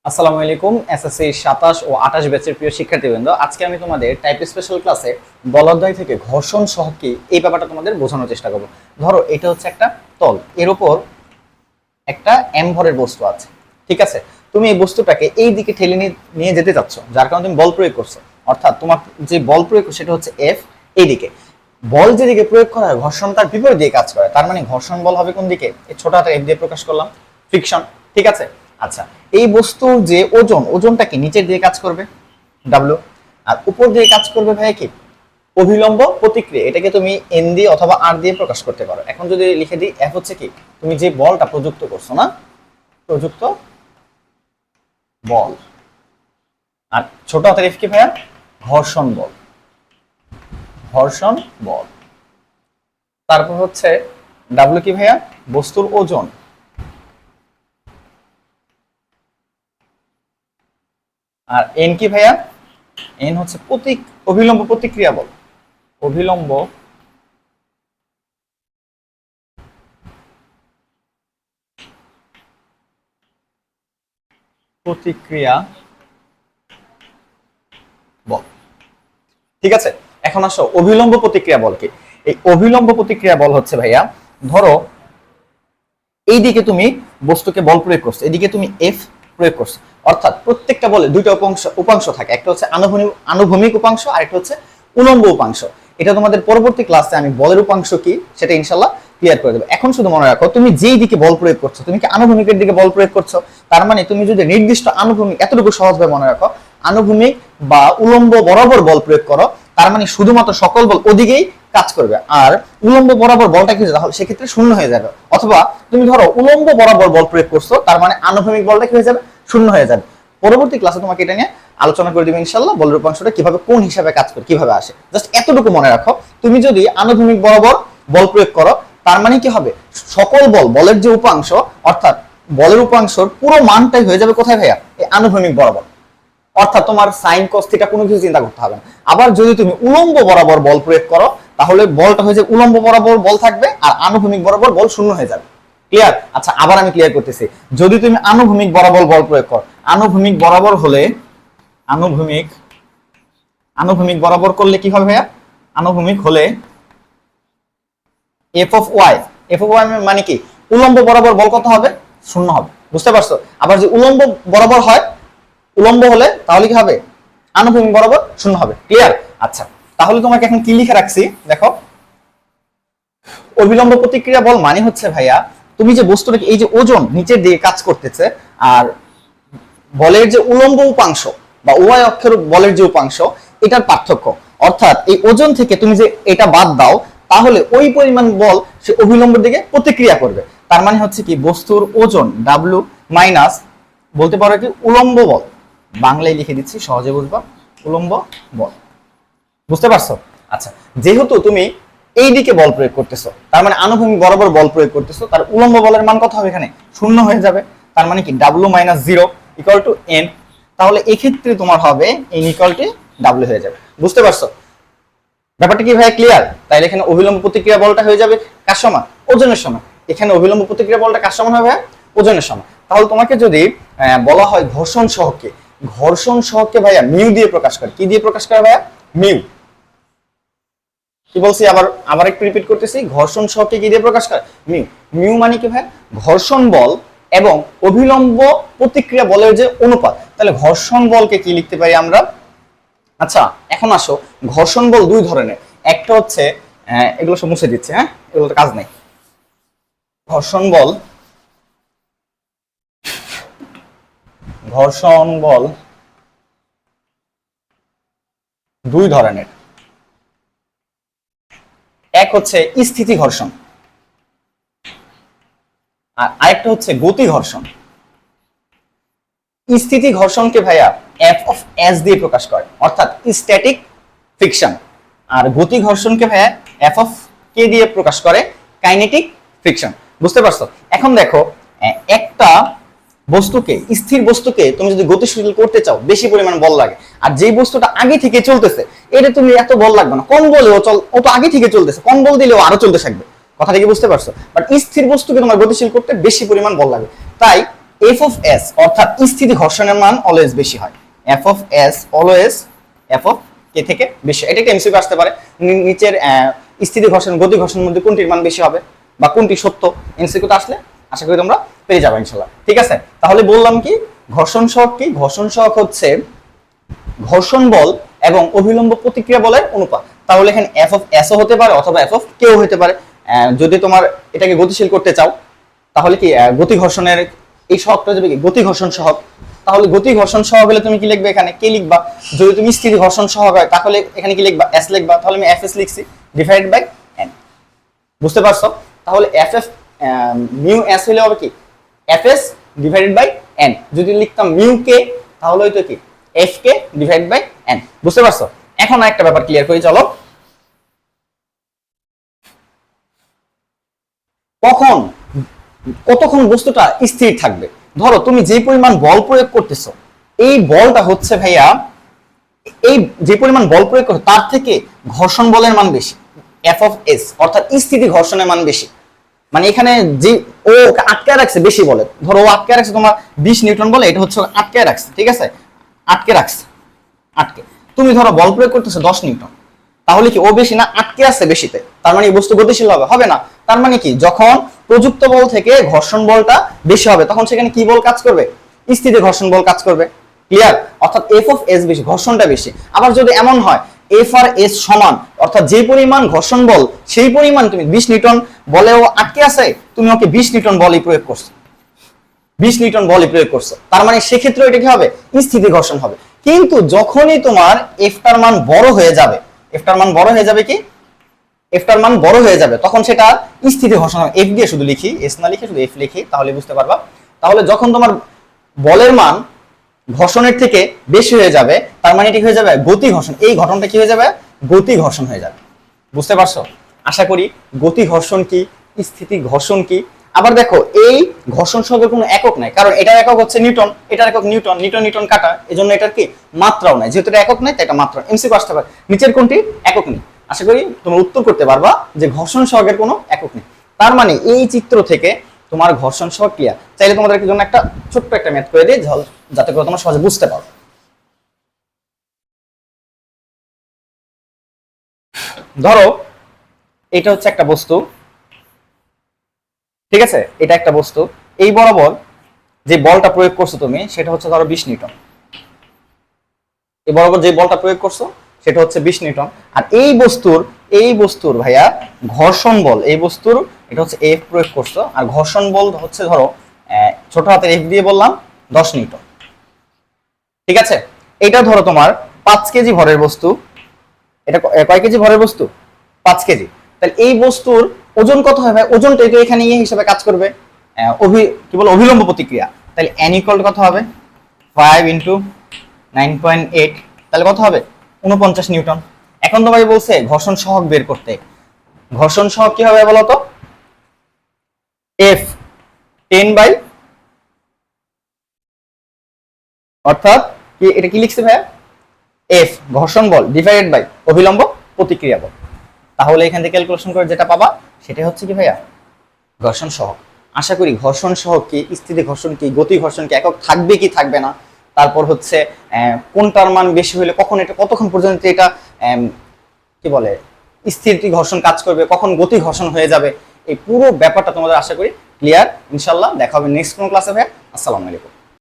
আসসালামু আলাইকুম এসএসসি 27 ও 28 ব্যাচের প্রিয় শিক্ষার্থীবৃন্দ, আজকে আমি তোমাদের টাইপ স্পেশাল ক্লাসে বল অধ্যায় থেকে ঘর্ষণ সহ কি এই ব্যাপারটা তোমাদের বোঝানোর চেষ্টা করব। ধরো এটা হচ্ছে একটা তল, এর উপর একটা এম ভরের বস্তু আছে, ঠিক আছে। তুমি এই বস্তুটাকে এই দিকে ঠেলে নিয়ে যেতে চাচ্ছ, যার কারণে তুমি বল প্রয়োগ করছো। অর্থাৎ তোমার যে বল প্রয়োগ সেটা হচ্ছে এফ। এই দিকে বল যেদিকে প্রয়োগ করা হয় ঘর্ষণ তার বিপরীত দিকে কাজ করে, তার মানে ঘর্ষণ বল হবে কোন দিকে? এই ছোট হাতের এফ দিয়ে প্রকাশ করলাম, ফ্রিকশন, ঠিক আছে। আচ্ছা, এই বস্তুর যে ওজনটা কি নিচের দিকে কাজ করবে, ডাব্লিউ, আর উপর দিকে কাজ করবে ভাই কি অভিলম্ব প্রতিক্রিয়া। এটাকে তুমি এন দিয়ে অথবা আর দিয়ে প্রকাশ করতে পারো। এখন যদি লিখে দিই এফ হচ্ছে কি তুমি যে বলটা প্রযুক্ত করছো না, প্রযুক্ত বল, আর ছোট হাতের এফ কি ভাইয়া ঘর্ষণ বল, ঘর্ষণ বল। তারপর হচ্ছে ডাব্লিউ কি ভাইয়া বস্তুর ওজন, আর এন কি ভাইয়া এন হচ্ছে অভিলম্ব প্রতিক্রিয়া বল, অভিলম্ব প্রতিক্রিয়া বল, ঠিক আছে। এখন আসো অভিলম্ব প্রতিক্রিয়া বল কি। এই অভিলম্ব প্রতিক্রিয়া বল হচ্ছে ভাইয়া, ধরো এইদিকে তুমি বস্তুকে বল প্রয়োগ করছো, এদিকে তুমি এফ প্রয়োগ করছো। অর্থাৎ প্রত্যেকটা বলে দুইটা উপাংশ থাকে, একটা হচ্ছে আনুভূমিক উপাংশ আর একটা হচ্ছে উলম্ব উপাংশ। এটা তোমাদের পরবর্তী ক্লাসে আমি বলের উপাংশ কি সেটা ইনশাল্লাহ ক্লিয়ার করে দেবো। এখন শুধু মনে রাখো তুমি যেই দিকে বল প্রয়োগ করছো, তুমি কি আনুভূমিকের দিকে বল প্রয়োগ করছো, তার মানে তুমি যদি নির্দিষ্ট আনুভূমিক, এতটুকু সহজভাবে মনে রাখো, আনুভূমিক বা উলম্ব বরাবর বল প্রয়োগ করো, তার মানে শুধুমাত্র সকল বল ওদিকেই কাজ করবে। আর উলম্ব বরাবর বলটা কি তাহলে সেক্ষেত্রে শূন্য হয়ে যাবে। অথবা তুমি ধরো উলম্ব বরাবর বল প্রয়োগ করছো, তার মানে আনুভূমিক বলটা কি হয়ে যাবে, শূন্য হয়ে যাবে। পরবর্তী ক্লাসে তোমাকে এটা নিয়ে আলোচনা করে দিবে ইনশাআল্লাহ, বলের উপাংশটা কিভাবে কোন হিসাবে কাজ করে কিভাবে আসে। জাস্ট এতটুকু মনে রাখো, তুমি যদি আনুভূমিক বরাবর বল প্রয়োগ করো, তার মানে কি হবে সকল বলের যে উপাংশ, অর্থাৎ বলের উপাংশর পুরো মানটাই হয়ে যাবে কোথায় ভাইয়া, এই আনুভূমিক বরাবর। অর্থাৎ তোমার সাইন কস থিটা কোনো কিছু চিন্তা করতে হবে না। আবার যদি তুমি উলম্ব বরাবর বল প্রয়োগ করো, তাহলে বলটা হয়ে যায় উলম্ব বরাবর বল থাকবে আর আনুভূমিক বরাবর বল শূন্য হয়ে যাবে। ক্লিয়ার? আচ্ছা, আবার আমি ক্লিয়ার করতেছি। যদি তুমি আনুভূমিক বরাবর বল প্রয়োগ করো, আনুভূমিক বরাবর হলে আনুভূমিক বরাবর করলে কি হবে ভাইয়া, আনুভূমিক হলে এফ অফ ওয়াই মানে কি উলম্ব বরাবর বল কত হবে, শূন্য হবে। বুঝতে পারছো? আবার যে উলম্ব বরাবর হয়, উলম্ব হলে তাহলে কি হবে, আনুভূমিক বরাবর শূন্য হবে। ক্লিয়ার? আচ্ছা, তাহলে তোমাকে এখন কি লিখে রাখছি দেখো, অভিলম্ব প্রতিক্রিয়া বল মানে হচ্ছে ভাইয়া তুমি যে বস্তুটাকে এই যে ওজন নিচের দিকে কাজ করতেছে, আর বলের যে উলম্ব উপাংশ বা উভয় অক্ষের বলের যে উপাংশ, এটার পার্থক্য। অর্থাৎ এই ওজন থেকে তুমি যে এটা বাদ দাও, তাহলে ওই পরিমাণ বল সে অভিলম্বের দিকে প্রতিক্রিয়া করবে। তার মানে হচ্ছে কি বস্তুর ওজন ডাব্লিউ মাইনাস বলতে পারো কি উলম্ব বল, বাংলায় লিখে দিচ্ছি সহজে বুঝবা, উলম্ব বল। বুঝতে পারছো? আচ্ছা, যেহেতু তুমি এই দিকে বল প্রয়োগ করতেছো, তার মানে আনুভূমিক বরাবর বল প্রয়োগ করতেছো, তার উলম্ব বলের মান কত হবে এখানে, শূন্য হয়ে যাবে। তার মানে কি W minus zero equal to N. তাহলে এই ক্ষেত্রে তোমার হবে এন ইকুয়াল টু ডাব্লিউ হয়ে যাবে। বুঝতে পারছো ব্যাপারটা কি ভাই? ক্লিয়ার? তাইলে এখানে অভিলম্ব প্রতিক্রিয়া বলটা হয়ে যাবে কার সমান, ওজনের সমান। এখানে অভিলম্ব প্রতিক্রিয়া বলটা কার সমান হবে, ওজনের সমান। তাহলে তোমাকে যদি বলা হয় ঘর্ষণ সহগকে, ঘর্ষণ সহগকে ভাইয়া মিউ দিয়ে প্রকাশ করে। কি দিয়ে প্রকাশ করে ভাইয়া? মিউ। কি বলছি, আবার একটু রিপিট করতেছি, ঘর্ষণ সহগকে কি দিয়ে প্রকাশ করে, মিউ। মিউ মানে কি ভাই, ঘর্ষণ বল এবং অভিলম্ব প্রতিক্রিয়া বলের যে অনুপাত। তাহলে ঘর্ষণ বলকে কি লিখতে পারি আমরা? আচ্ছা, এখন আসো, ঘর্ষণ বল দুই ধরনের। একটা হচ্ছে এগুলো সব মুছে দিচ্ছে, হ্যাঁ, এগুলো কাজ নেই। ঘর্ষণ বল দুই ধরনের। এক হচ্ছে স্থিতি ঘর্ষণ, আর আরেকটা হচ্ছে গতি ঘর্ষণ। স্থিতি ঘর্ষণকে ভাইয়া এফ অফ এস দিয়ে প্রকাশ করে, অর্থাৎ স্ট্যাটিক ফ্রিকশন। আর গতি ঘর্ষণকে ভাইয়া এফ অফ কে দিয়ে প্রকাশ করে, কাইনেটিক ফ্রিকশন। বুঝতে পারছো? এখন দেখো, একটা বস্তুকে, স্থির বস্তুকে তুমি যদি গতিশীল করতে চাও, বেশি পরিমাণ বল লাগে। আর যেই বস্তুটা আগে থেকে চলতেছে, এটা তুমি এত বল লাগবে না, কম বলেও ও তো আগে থেকে চলতেছে, কম বল দিলেও আরো চলতে থাকবে। কথাটা কি বুঝতে পারছো? বাট স্থির বস্তুকে তোমার গতিশীল করতে বেশি পরিমাণ বল লাগে। তাই এফ অফ এস অর্থাৎ স্থিতি ঘর্ষণের মান অলওয়েজ বেশি হয়। F of S always F of K থেকে বেশি। এটা একটা এমসিকিউ আসতে পারে, নিচের স্থিতি ঘর্ষণ গতি ঘর্ষণের মধ্যে কোনটির মান বেশি হবে বা কোনটি সত্য, এমসিকিউটা আসলে আশা করি তোমরা পেয়ে যাবে ইনশাআল্লাহ। ঠিক আছে, তাহলে বললাম কি ঘর্ষণ সহগ কি? ঘর্ষণ সহগ হচ্ছে ঘর্ষণ বল এবং অভিলম্ব প্রতিক্রিয়া বলের অনুপাত। তাহলে এখানে এফ অফ এস ও হতে পারে অথবা এফ অফ কেও হতে পারে। যদি তোমার এটাকে গতিশীল করতে চাও তাহলে কি গতি ঘর্ষণের এই সহগটা যাবে কি গতি ঘর্ষণ সহগ। তাহলে গতি ঘর্ষণ সহগ হলে তুমি কি লিখবে? এখানে কে লিখবা। যদি তুমি স্থিতি ঘর্ষণ সহগ হয় তাহলে এখানে কি লিখবা? এস লিখবা। তাহলে আমি এফ এস লিখছি ডিভাইডেড বাই এন। বুঝতে পারছো? তাহলে এফ এফ মিউ এস হলে হবে কি F S divided by N. যদি লিখতাম মিউ কে তাহলে হয়তো কি এফ কে ডিভাইড বাই এন। বুঝতে পারছো? এখন একটা ব্যাপার ক্লিয়ার করি, চলো। কখন কতক্ষণ বস্তুটা স্থির থাকবে? ধরো তুমি যে পরিমাণ বল প্রয়োগ করতেছো, এই বলটা হচ্ছে ভাইয়া এই যে পরিমাণ বল প্রয়োগ করছো তার থেকে ঘর্ষণ বলের মান বেশি, এফ অফ এস অর্থাৎ স্থিতি ঘর্ষণের মান বেশি। মানে এখানে যে ও আটকায় রাখছে বেশি বলে, ধরো ও আটকায় রাখছে তোমার 20 নিউটন বলে, এটা হচ্ছে আটকায় রাখছে, ঠিক আছে, আটকে রাখছে, আটকে। তুমি ধরো বল প্রয়োগ করতেছো 10 নিউটন, তাহলে কি ও বেশি না আটকে আছে বেশিতে? তার মানে এই বস্তু গতিশীল হবে? হবে না। তার মানে কি যখন প্রযুক্ত বল থেকে ঘর্ষণ বলটা বেশি হবে তখন সেখানে কি বল কাজ করবে? স্থিতি ঘর্ষণ বল কাজ করবে। ক্লিয়ার? অর্থাৎ এফ অফ এস বেশি, ঘর্ষণটা বেশি। আবার যদি এমন হয় এফ আর এস সমান, অর্থাৎ যে পরিমাণ ঘর্ষণ বল সেই পরিমাণ তুমি 20 নিউটন বলেও আটকে আছে, তুমি ওকে 20 নিউটন বলই প্রয়োগ করছো, 20 নিউটন বলই প্রয়োগ করছো, তার মানে সেক্ষেত্রে এটা কি হবে? স্থিতি ঘর্ষণ হবে। কিন্তু যখনই তোমার এফটার মান বড় হয়ে যাবে, এফটার মান বড় হয়ে যাবে কি এফটার মান বড় হয়ে যাবে তখন সেটা স্থিতি ঘর্ষণ হবে। এফ দিয়ে শুধু লিখি, এস না লিখে শুধু এফ লিখি, তাহলে বুঝতে পারবা। তাহলে যখন তোমার বলের মান ঘর্ষণের থেকে বেশি হয়ে যাবে তার মানে এটি হয়ে যাবে গতি ঘর্ষণ। এই ঘটনাটা কি হয়ে যাবে? গতি ঘর্ষণ হয়ে যাবে। বুঝতে পারছো? আশা করি গতি ঘর্ষণ কি, স্থিতি ঘর্ষণ কি। আবার দেখো এই ঘর্ষণ সহগের কোনো একক নাই, কারণ এটার একক হচ্ছে নিউটন, এটার একক নিউটন, নিউটন নিউটন কাটা, এজন্য এটার কি মাত্রাও নাই। যেহেতু এটা একক নাই তাই এটা মাত্রা। এমসিকিউ আসতে পারে নিচের কোনটি একক নেই। আশা করি তোমরা উত্তর করতে পারবা যে ঘর্ষণ সহগের কোনো একক নেই। তার মানে এই চিত্র থেকে তোমার ঘর্ষণ সহগ ক্লিয়ার। চাইলে তোমাদের জন্য একটা ছোট্ট একটা ম্যাথ করে দিই যাতে করে তোমরা সহজে বুঝতে পারো। ধরো এটা হচ্ছে একটা বস্তু, ঠিক আছে, এটা একটা বস্তু, এই বরাবর যে বলটা প্রয়োগ করছো তুমি সেটা হচ্ছে ধরো 20 নিউটন। এই বরাবর যে বলটা প্রয়োগ করছো সেটা হচ্ছে 20 নিউটন। আর এই বস্তুর ভাইয়া ঘর্ষণ বল, এই বস্তুর এটা হচ্ছে এফ প্রয়োগ করছো, আর ঘর্ষণ বল হচ্ছে ধরো ছোট হাতের এফ দিয়ে বললাম 10 নিউটন। ঠিক আছে, এটা ধরো তোমার 5 কেজি ভরের বস্তু। এটা কয় কেজি ভরের বস্তু? 5 কেজি। তাহলে এই বস্তুর ওজন কত হবে? ওজনটা তো এখানে ইয়ে হিসেবে কাজ করবে, কি বল অভিলম্ব প্রতিক্রিয়া। তাহলে n ইকুয়াল কত হবে? 5 ইনটু 9.8, তাহলে কত হবে? 49 নিউটন। এখন তোমাকে বলছে ঘর্ষণ সহগ বের করতে। ঘর্ষণ সহগ কি হবে বলো তো? F 10 বাই, অর্থাৎ কি এটা কি লিখছে ভাইয়া? F ঘর্ষণ বল ডিভাইডেড বাই অভিলম্ব প্রতিক্রিয়া বল। তাহলে এখান থেকে ক্যালকুলেশন করে যেটা পাবা সেটা হচ্ছে কি ভাইয়া? ঘর্ষণ সহগ। আশা করি ঘর্ষণ সহগ কি, স্থিতি ঘর্ষণ কি, গতি ঘর্ষণ কি, একক থাকবে কি থাকবে না, তারপর হচ্ছে কোনটার মান বেশি হলে কখন এটা কতক্ষণ পর্যন্ত এটা কি বলে স্থিতি ঘর্ষণ কাজ করবে, কখন গতি ঘর্ষণ হয়ে যাবে, এই পুরো ব্যাপারটা তোমাদের আশা করি ক্লিয়ার। ইনশাআল্লাহ দেখা হবে নেক্সট কোন ক্লাসে ভাইয়া। আসসালামু আলাইকুম।